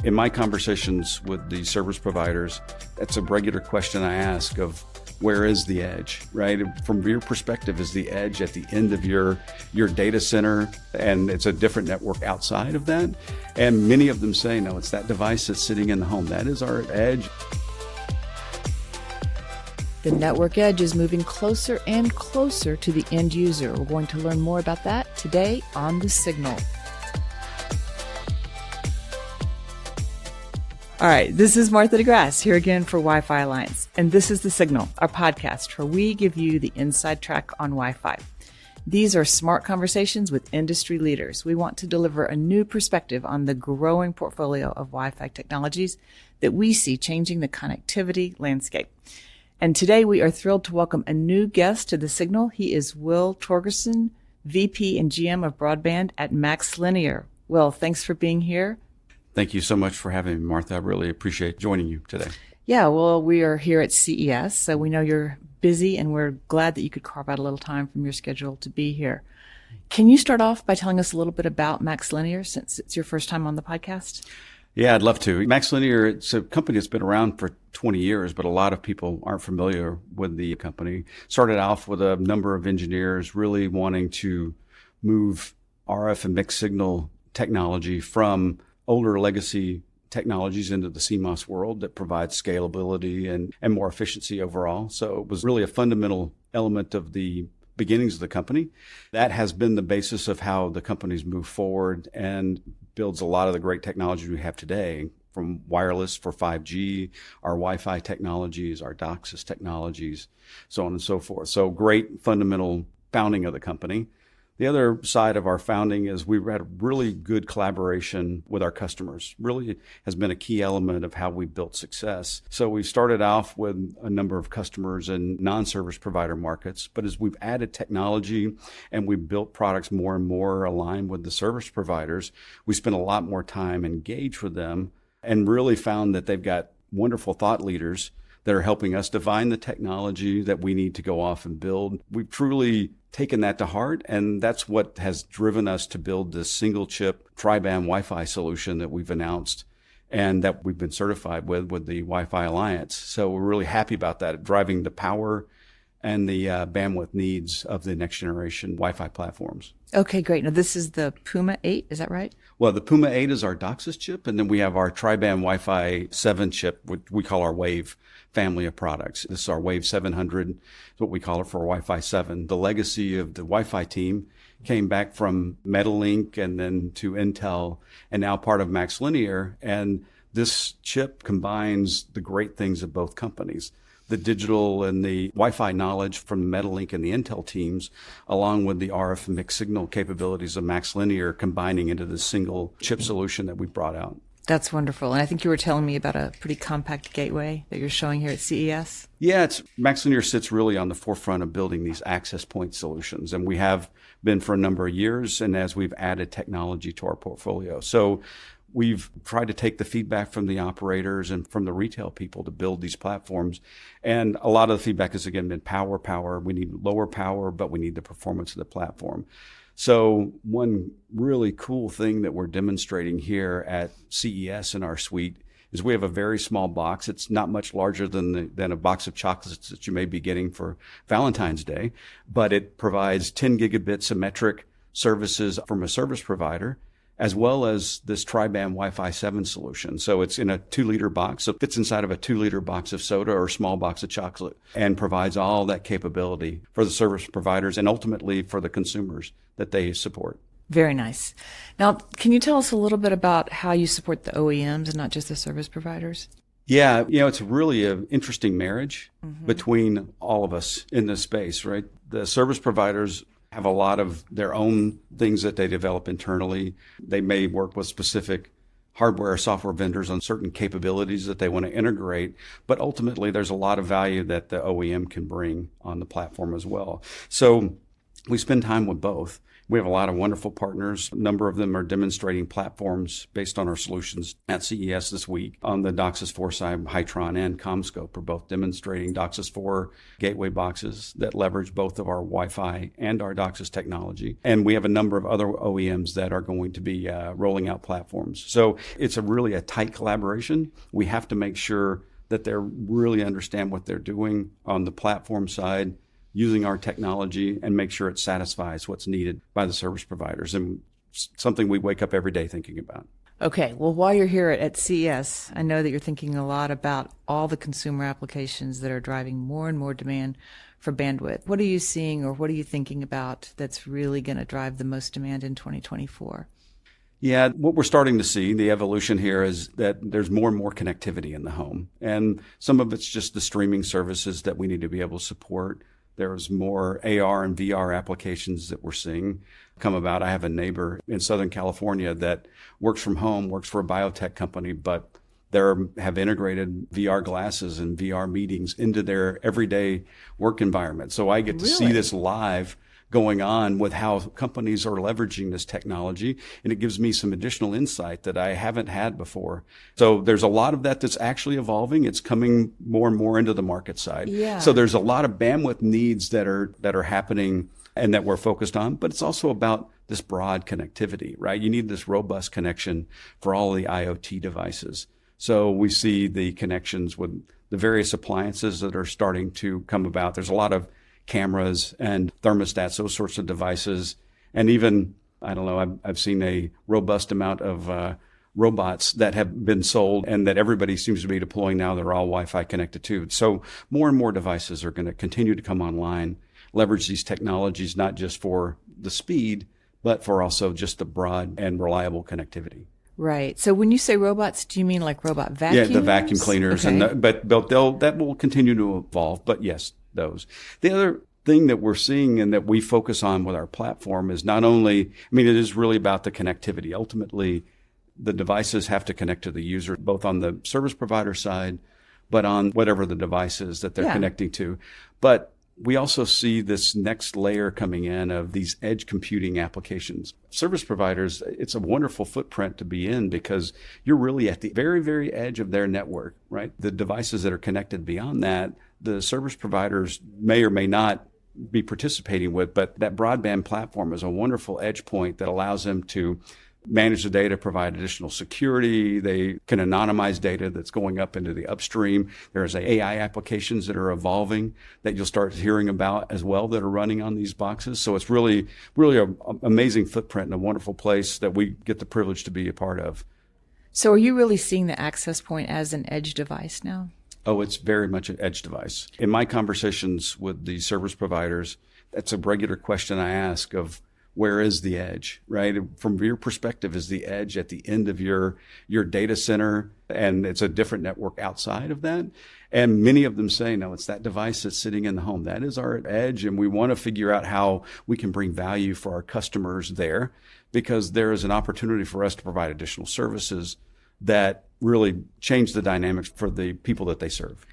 In my conversations with the service providers, that's a regular question I ask of where is the edge, right? From your perspective, is the edge at the end of your data center and it's a different network outside of that? And many of them say, no, it's that device that's sitting in the home. That is our edge. The network edge is moving closer and closer to the end user. We're going to learn more about that today on The Signal. All right, this is Martha DeGrasse here again for Wi-Fi Alliance, and this is The Signal, our podcast where we give you the inside track on Wi-Fi. These are smart conversations with industry leaders. We want to deliver a new perspective on the growing portfolio of Wi-Fi technologies that we see changing the connectivity landscape. And today we are thrilled to welcome a new guest to The Signal. He is Will Torgerson, VP and GM of Broadband at MaxLinear. Will, thanks for being here. Thank you so much for having me, Martha. I really appreciate joining you today. Yeah, well, we are here at CES, so we know you're busy, and we're glad that you could carve out a little time from your schedule to be here. Can you start off by telling us a little bit about MaxLinear, since it's your first time on the podcast? Yeah, I'd love to. MaxLinear, it's a company that's been around for 20 years, but a lot of people aren't familiar with the company. Started off with a number of engineers really wanting to move RF and mixed signal technology from older legacy technologies into the CMOS world that provides scalability and more efficiency overall. So it was really a fundamental element of the beginnings of the company. That has been the basis of how the company's moved forward and builds a lot of the great technology we have today, from wireless for 5G, our Wi-Fi technologies, our DOCSIS technologies, so on and so forth. So great fundamental founding of the company. The other side of our founding is we've had really good collaboration with our customers. Really has been a key element of how we built success. So we started off with a number of customers in non-service provider markets, but as we've added technology and we've built products more and more aligned with the service providers, we spent a lot more time engaged with them and really found that they've got wonderful thought leaders that are helping us define the technology that we need to go off and build. We've truly taken that to heart, and that's what has driven us to build this single chip tri-band Wi-Fi solution that we've announced and that we've been certified with the Wi-Fi Alliance. So we're really happy about that, driving the power and the bandwidth needs of the next generation Wi-Fi platforms. Okay, great. Now this is the Puma 8, is that right? Well, the Puma 8 is our DOCSIS chip, and then we have our tri-band Wi-Fi 7 chip, which we call our Wave family of products. This is our Wave 700, is what we call it for Wi-Fi 7. The legacy of the Wi-Fi team came back from Metalink and then to Intel and now part of MaxLinear. And this chip combines the great things of both companies, the digital and the Wi-Fi knowledge from the Metalink and the Intel teams, along with the RF mixed signal capabilities of MaxLinear, combining into this single chip solution that we brought out. That's wonderful. And I think you were telling me about a pretty compact gateway that you're showing here at CES. Yeah, MaxLinear sits really on the forefront of building these access point solutions. And we have been for a number of years, and as we've added technology to our portfolio. So we've tried to take the feedback from the operators and from the retail people to build these platforms. And a lot of the feedback has, again, been power. We need lower power, but we need the performance of the platform. So one really cool thing that we're demonstrating here at CES in our suite is we have a very small box. It's not much larger than a box of chocolates that you may be getting for Valentine's Day, but it provides 10 gigabit symmetric services from a service provider, as well as this tri-band Wi-Fi 7 solution. So it's in a 2-liter box. So it fits inside of a 2-liter box of soda or a small box of chocolate and provides all that capability for the service providers and ultimately for the consumers that they support. Very nice. Now, can you tell us a little bit about how you support the OEMs and not just the service providers? Yeah, it's really an interesting marriage between all of us in this space, right? The service providers have a lot of their own things that they develop internally. They may work with specific hardware or software vendors on certain capabilities that they want to integrate, but ultimately there's a lot of value that the OEM can bring on the platform as well. So we spend time with both. We have a lot of wonderful partners. A number of them are demonstrating platforms based on our solutions at CES this week. On the DOCSIS 4 side, Hytron and CommScope are both demonstrating DOCSIS 4 gateway boxes that leverage both of our Wi-Fi and our DOCSIS technology. And we have a number of other OEMs that are going to be rolling out platforms. So it's really a tight collaboration. We have to make sure that they really understand what they're doing on the platform side, using our technology, and make sure it satisfies what's needed by the service providers, and something we wake up every day thinking about. Okay, well, while you're here at CES, I know that you're thinking a lot about all the consumer applications that are driving more and more demand for bandwidth. What are you seeing, or what are you thinking about that's really going to drive the most demand in 2024? Yeah, what we're starting to see, the evolution here, is that there's more and more connectivity in the home. And some of it's just the streaming services that we need to be able to support. There's more AR and VR applications that we're seeing come about. I have a neighbor in Southern California that works from home, works for a biotech company, but they have integrated VR glasses and VR meetings into their everyday work environment. So I get to see this live going on with how companies are leveraging this technology, and it gives me some additional insight that I haven't had before. So there's a lot of that that's actually evolving. It's coming more and more into the market side. Yeah. So there's a lot of bandwidth needs that are happening and that we're focused on, but it's also about this broad connectivity, right? You need this robust connection for all the IoT devices. So we see the connections with the various appliances that are starting to come about. There's a lot of cameras and thermostats, those sorts of devices. And even, I don't know, I've seen a robust amount of robots that have been sold and that everybody seems to be deploying now. They're all Wi-Fi connected too. So more and more devices are going to continue to come online, leverage these technologies, not just for the speed, but for also just the broad and reliable connectivity. Right. So when you say robots, do you mean like robot vacuums? Yeah, the vacuum cleaners. Okay. But that will continue to evolve. But yes, those. The other thing that we're seeing and that we focus on with our platform is not only, I mean, it is really about the connectivity. Ultimately, the devices have to connect to the user, both on the service provider side, but on whatever the device is that they're connecting to. But we also see this next layer coming in of these edge computing applications. Service providers, it's a wonderful footprint to be in because you're really at the very, very edge of their network, right? The devices that are connected beyond that, the service providers may or may not be participating with, but that broadband platform is a wonderful edge point that allows them to manage the data, provide additional security. They can anonymize data that's going up into the upstream. There's AI applications that are evolving that you'll start hearing about as well that are running on these boxes. So it's really an amazing footprint and a wonderful place that we get the privilege to be a part of. So are you really seeing the access point as an edge device now? Oh, it's very much an edge device. In my conversations with the service providers, that's a regular question I ask of, where is the edge, right? From your perspective, is the edge at the end of your data center and it's a different network outside of that? And many of them say, no, it's that device that's sitting in the home. That is our edge. And we want to figure out how we can bring value for our customers there, because there is an opportunity for us to provide additional services that really change the dynamics for the people that they serve.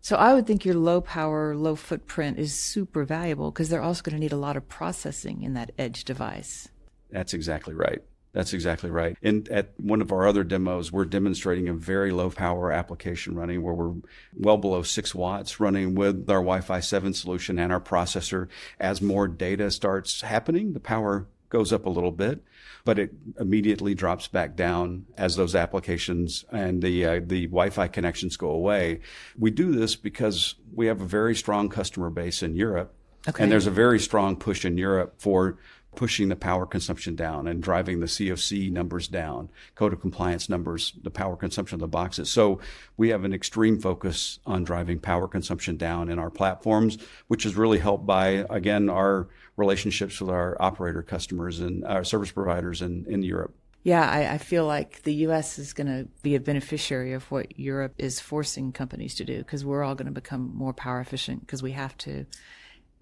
So I would think your low power, low footprint is super valuable because they're also going to need a lot of processing in that edge device. That's exactly right. That's exactly right. And at one of our other demos, we're demonstrating a very low power application running where we're well below 6 watts running with our Wi-Fi 7 solution and our processor. As more data starts happening, the power goes up a little bit, but it immediately drops back down as those applications and the Wi-Fi connections go away. We do this because we have a very strong customer base in Europe. Okay. And there's a very strong push in Europe for pushing the power consumption down and driving the COC numbers down, code of compliance numbers, the power consumption of the boxes. So we have an extreme focus on driving power consumption down in our platforms, which is really helped by, again, our relationships with our operator customers and our service providers in Europe. Yeah, I feel like the U.S. is going to be a beneficiary of what Europe is forcing companies to do, because we're all going to become more power efficient because we have to.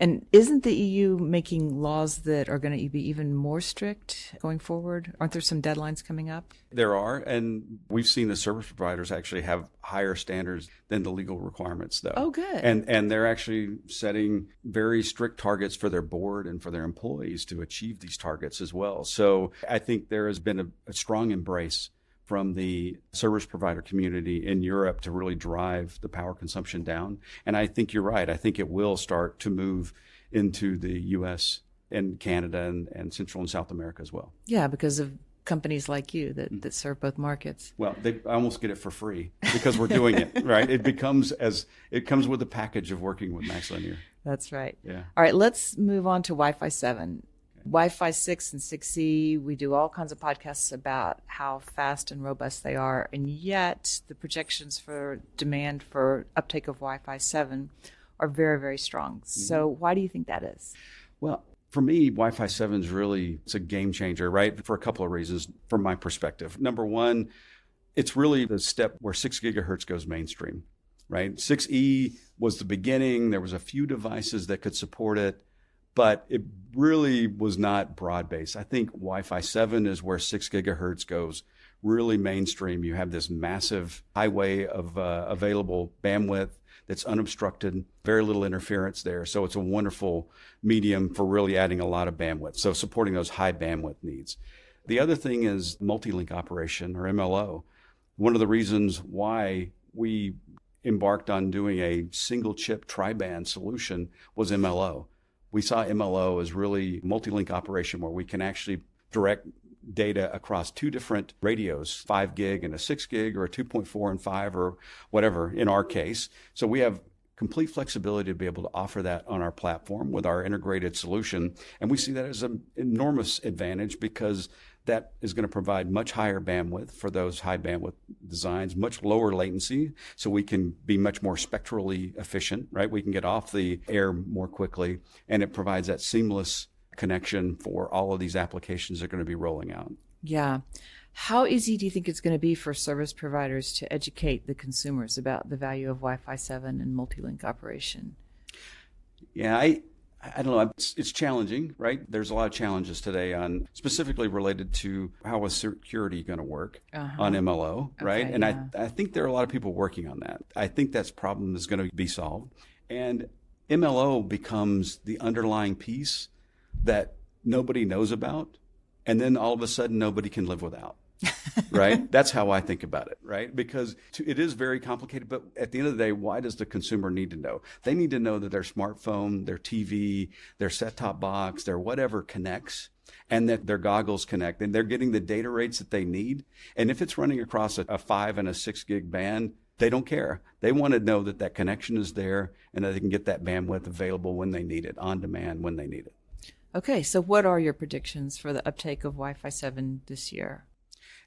And isn't the EU making laws that are going to be even more strict going forward? Aren't there some deadlines coming up? There are, and we've seen the service providers actually have higher standards than the legal requirements, though. Oh, good. And they're actually setting very strict targets for their board and for their employees to achieve these targets as well. So I think there has been a strong embrace from the service provider community in Europe to really drive the power consumption down. And I think you're right. I think it will start to move into the U.S. and Canada and Central and South America as well. Yeah, because of companies like you that serve both markets. Well, they almost get it for free because we're doing it, right? It comes with a package of working with MaxLinear. That's right. Yeah. All right, let's move on to Wi-Fi 7. Wi-Fi 6 and 6E, we do all kinds of podcasts about how fast and robust they are, and yet the projections for demand for uptake of Wi-Fi 7 are very, very strong. Mm-hmm. So why do you think that is? Well, for me, Wi-Fi 7 is it's a game changer, right? For a couple of reasons from my perspective. Number one, it's really the step where 6 gigahertz goes mainstream, right? 6E was the beginning. There was a few devices that could support it, but it really was not broad-based. I think Wi-Fi 7 is where 6 gigahertz goes really mainstream. You have this massive highway of available bandwidth that's unobstructed, very little interference there. So it's a wonderful medium for really adding a lot of bandwidth, so supporting those high bandwidth needs. The other thing is multi-link operation, or MLO. One of the reasons why we embarked on doing a single chip tri-band solution was MLO. We saw MLO as really multi-link operation where we can actually direct data across two different radios, 5 gig and a 6 gig, or a 2.4 and 5, or whatever in our case. So we have complete flexibility to be able to offer that on our platform with our integrated solution. And we see that as an enormous advantage because that is going to provide much higher bandwidth for those high bandwidth designs, much lower latency, so we can be much more spectrally efficient, right? We can get off the air more quickly, and it provides that seamless connection for all of these applications that are going to be rolling out. Yeah. How easy do you think it's going to be for service providers to educate the consumers about the value of Wi-Fi 7 and multi-link operation? Yeah, I don't know. It's challenging, right? There's a lot of challenges today on specifically related to how is security going to work on MLO, right? Okay, and yeah. I think there are a lot of people working on that. I think that's problem is going to be solved. And MLO becomes the underlying piece that nobody knows about. And then all of a sudden, nobody can live without. Right? That's how I think about it, right? Because it is very complicated, but at the end of the day, why does the consumer need to know? They need to know that their smartphone, their TV, their set-top box, their whatever connects, and that their goggles connect, and they're getting the data rates that they need. And if it's running across a 5 and a 6 gig band, they don't care. They want to know that that connection is there and that they can get that bandwidth available when they need it, on demand when they need it. Okay, so what are your predictions for the uptake of Wi-Fi 7 this year?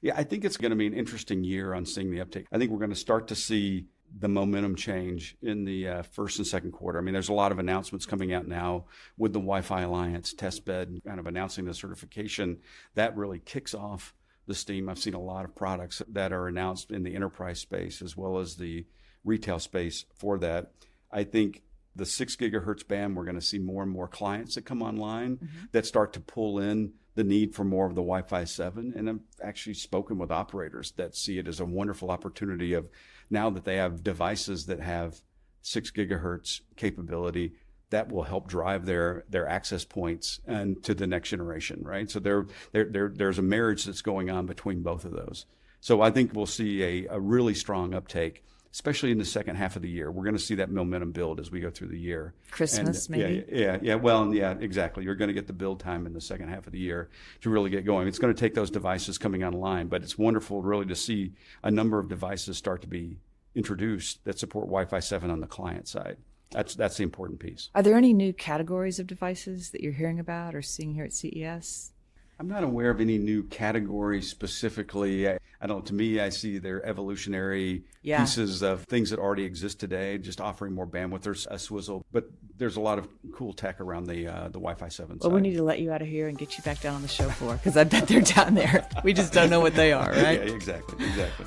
Yeah, I think it's going to be an interesting year on seeing the uptake. I think we're going to start to see the momentum change in the first and second quarter. I mean, there's a lot of announcements coming out now with the Wi-Fi Alliance testbed kind of announcing the certification. That really kicks off the steam. I've seen a lot of products that are announced in the enterprise space as well as the retail space for that. I think the 6 gigahertz band, we're going to see more and more clients that come online that start to pull in the need for more of the Wi-Fi 7. And I've actually spoken with operators that see it as a wonderful opportunity of now that they have devices that have 6 gigahertz capability that will help drive their access points and to the next generation, right? So there's a marriage that's going on between both of those. So I think we'll see a really strong uptake, especially in the second half of the year. We're going to see that momentum build as we go through the year. Christmas, maybe? Yeah. Well, yeah, exactly. You're going to get the build time in the second half of the year to really get going. It's going to take those devices coming online, but it's wonderful really to see a number of devices start to be introduced that support Wi-Fi 7 on the client side. That's the important piece. Are there any new categories of devices that you're hearing about or seeing here at CES? I'm not aware of any new categories specifically. I don't. To me, I see they're evolutionary pieces of things that already exist today, just offering more bandwidth. There's a swizzle, but there's a lot of cool tech around the Wi-Fi 7 Well, side. we need to let you out of here and get you back down on the show floor because I bet they're down there. We just don't know what they are, right? Yeah, exactly.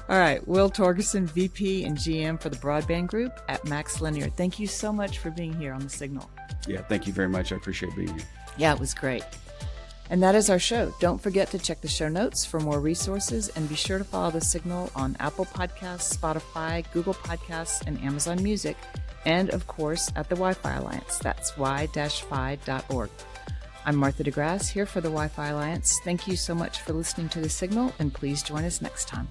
All right. Will Torgerson, VP and GM for the Broadband Group at MaxLinear. Thank you so much for being here on The Signal. Yeah, thank you very much. I appreciate being here. Yeah, it was great. And that is our show. Don't forget to check the show notes for more resources and be sure to follow The Signal on Apple Podcasts, Spotify, Google Podcasts, and Amazon Music. And of course, at the Wi-Fi Alliance. That's y-fi.org. I'm Martha DeGrasse here for the Wi-Fi Alliance. Thank you so much for listening to The Signal, and please join us next time.